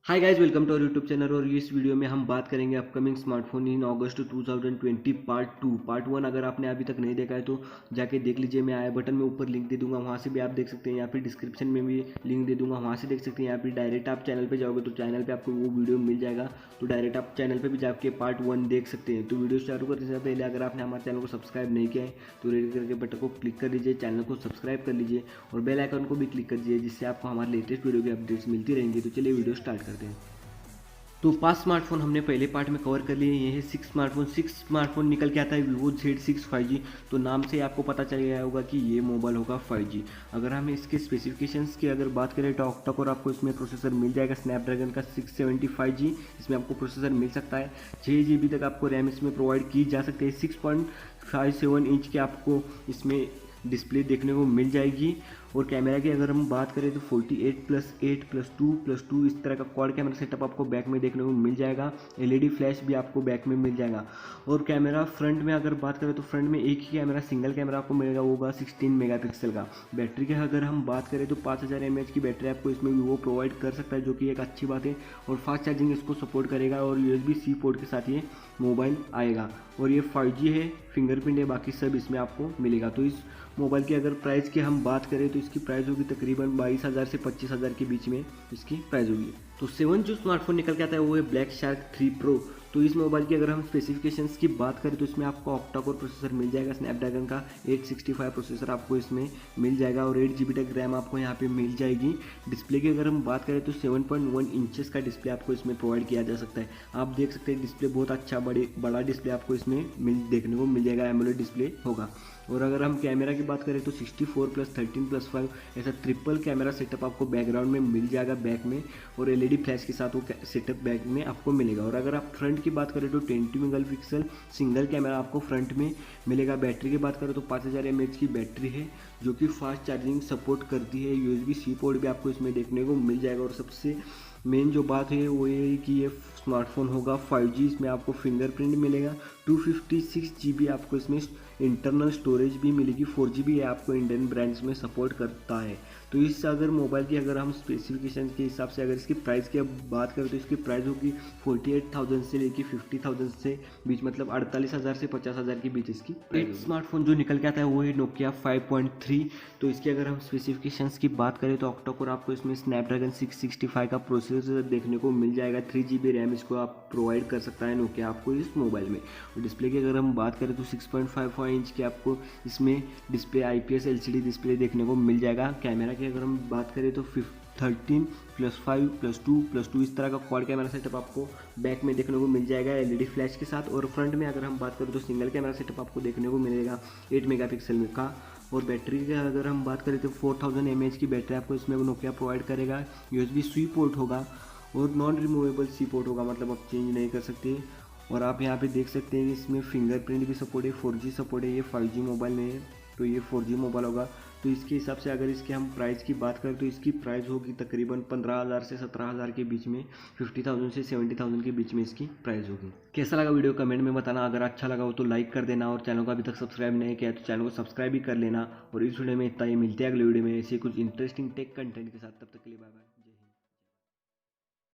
Hi guys, welcome to our YouTube channel. और इस वीडियो में हम बात करेंगे upcoming smartphone in August 2020 part 1। अगर आपने अभी तक नहीं देखा है तो जाके देख लीजिए। मैं आई बटन में ऊपर लिंक दे दूंगा, वहाँ से भी आप देख सकते हैं, या फिर डिस्क्रिप्शन में भी लिंक दे दूंगा, वहाँ से देख सकते हैं। या फिर डायरेक्ट आप चैनल पे जाओगे तो चैनल पे आपको वो वीडियो मिल जाएगा, तो डायरेक्ट आप चैनल पर भी जाके पार्ट 1 देख सकते हैं। तो वीडियो चालू करने से पहले अगर आपने हमारे चैनल को सब्सक्राइब नहीं किया है तो रेड करके बटन को क्लिक कर लीजिए, चैनल को सब्सक्राइब कर लीजिए और बेल आइकन को भी क्लिक कर दीजिए, जिससे आपको हमारे लेटेस्ट वीडियो की अपडेट्स मिलती रहेंगी। तो चलिए वीडियो स्टार्ट करते हैं। तो 5 स्मार्टफोन हमने पहले पार्ट में कवर कर लिए। ये है 6 स्मार्टफोन निकल के आता है वीवो Z6 5G। तो नाम से आपको पता चल गया होगा कि ये मोबाइल होगा 5G। अगर हम इसके स्पेसिफिकेशंस की अगर बात करें तो ऑक्टा कोर आपको इसमें प्रोसेसर मिल जाएगा, स्नैपड्रैगन का 675G इसमें आपको प्रोसेसर मिल सकता है। 6 GB तक आपको रैम इसमें प्रोवाइड की जा सकती है। 6.57 इंच के आपको इसमें डिस्प्ले देखने को मिल जाएगी। और कैमरा की अगर हम बात करें तो 48+8+2+2 इस तरह का क्वाड कैमरा सेटअप आपको बैक में देखने को मिल जाएगा। LED फ्लैश भी आपको बैक में मिल जाएगा। और कैमरा फ्रंट में अगर बात करें तो फ्रंट में एक ही कैमरा, सिंगल कैमरा आपको मिलेगा, वो होगा 16 मेगापिक्सल का। बैटरी की अगर हम बात करें तो 5000 mAh की बैटरी आपको इसमें वो प्रोवाइड कर सकता है, जो कि एक अच्छी बात है। और फास्ट चार्जिंग इसको सपोर्ट करेगा और USB-C पोर्ट के साथ ये मोबाइल आएगा। और ये 5G है, फिंगरप्रिंट है, बाकी सब इसमें आपको मिलेगा। तो इस मोबाइल की अगर प्राइस की हम बात करें तो इसकी प्राइस होगी तकरीबन 22,000 से 25,000 के बीच में इसकी प्राइस होगी। तो 7 जो स्मार्टफोन निकल के आता है वो है ब्लैक शार्क 3 प्रो। तो इस मोबाइल की अगर हम स्पेसिफिकेशंस की बात करें तो इसमें आपको ऑक्टा कोर प्रोसेसर मिल जाएगा, स्नैपड्रैगन का 865 प्रोसेसर आपको इसमें मिल जाएगा और 8 GB तक रैम आपको यहाँ पे मिल जाएगी। डिस्प्ले की अगर हम बात करें तो 7.1 इंचेस का डिस्प्ले आपको इसमें प्रोवाइड किया जा सकता है। आप देख सकते हैं डिस्प्ले बहुत अच्छा बड़ा डिस्प्ले आपको इसमें देखने को मिल जाएगा, एमोलेड डिस्प्ले होगा। और अगर हम कैमरा की बात करें तो 64+13+5 ऐसा ट्रिपल कैमरा सेटअप आपको बैकग्राउंड में मिल जाएगा बैक में, और LED फ्लैश के साथ वो सेटअप बैक में आपको मिलेगा। और अगर आप फ्रंट की बात करें तो 20 मेगापिक्सल सिंगल कैमरा आपको फ्रंट में मिलेगा। बैटरी की बात करें तो 5000 mAh की बैटरी है, जो कि फास्ट चार्जिंग सपोर्ट करती है। USB-C पोर्ट भी आपको इसमें देखने को मिल जाएगा। और सबसे मेन जो बात है वो ये है कि ये स्मार्टफोन होगा 5G। इसमें आपको फिंगरप्रिंट मिलेगा। 256 GB आपको इसमें इंटरनल स्टोरेज भी मिलेगी। 4GB आपको इंडियन ब्रांड्स में सपोर्ट करता है। तो इस अगर मोबाइल की अगर हम स्पेसिफिकेशन के हिसाब से अगर इसकी प्राइस की अब बात करें तो इसकी प्राइस होगी 48,000 से लेकर 50,000 से बीच, मतलब 48,000 से 50,000 के बीच इसकी प्राइस। स्मार्टफोन जो निकल के आता है वो है नोकिया 5.3। तो इसकी अगर हम स्पेसिफिकेशंस की बात करें तो ऑक्टा कोर आपको इसमें स्नैपड्रैगन 665 का प्रोसेसर देखने को मिल जाएगा। 3 GB रैम इसको आप प्रोवाइड कर सकता है नोकिया आपको इस मोबाइल में। और डिस्प्ले की अगर हम बात करें तो 6.55 इंच की आपको इसमें डिस्प्ले IPS LCD डिस्प्ले देखने को मिल जाएगा। कैमरा की अगर हम बात करें तो 13+5+2+2 इस तरह का क्वाड कैमरा सेटअप आपको बैक में देखने को मिल जाएगा LED फ्लैश के साथ। और फ्रंट में अगर हम बात करें तो सिंगल कैमरा सेटअप आपको देखने को मिलेगा 8 मेगापिक्सल का। और बैटरी की अगर हम बात करें तो 4000 mAh की बैटरी आपको इसमें नोकिया प्रोवाइड करेगा। USB-C पोर्ट होगा और नॉन रिमूवेबल C पोर्ट होगा, मतलब आप चेंज नहीं कर सकते। और आप यहाँ पे देख सकते हैं इसमें फिंगरप्रिंट भी सपोर्ट है, 4G सपोर्ट है। ये 5G मोबाइल नहीं है, तो ये 4G मोबाइल होगा। तो इसके हिसाब से अगर इसके हम प्राइस की बात करें तो इसकी प्राइस होगी तकरीबन 15,000 से 17,000 के बीच में, 50,000 से 70,000 के बीच में इसकी प्राइस होगी। कैसा लगा वीडियो कमेंट में बताना। अगर अच्छा लगा हो तो लाइक कर देना, और चैनल को अभी तक सब्सक्राइब नहीं किया तो चैनल को सब्सक्राइब भी कर लेना। और इस वीडियो में इतना ही, मिलते हैं अगले वीडियो में ऐसे कुछ इंटरेस्टिंग टेक कंटेंट के साथ। तब तक के लिए बाय बाय।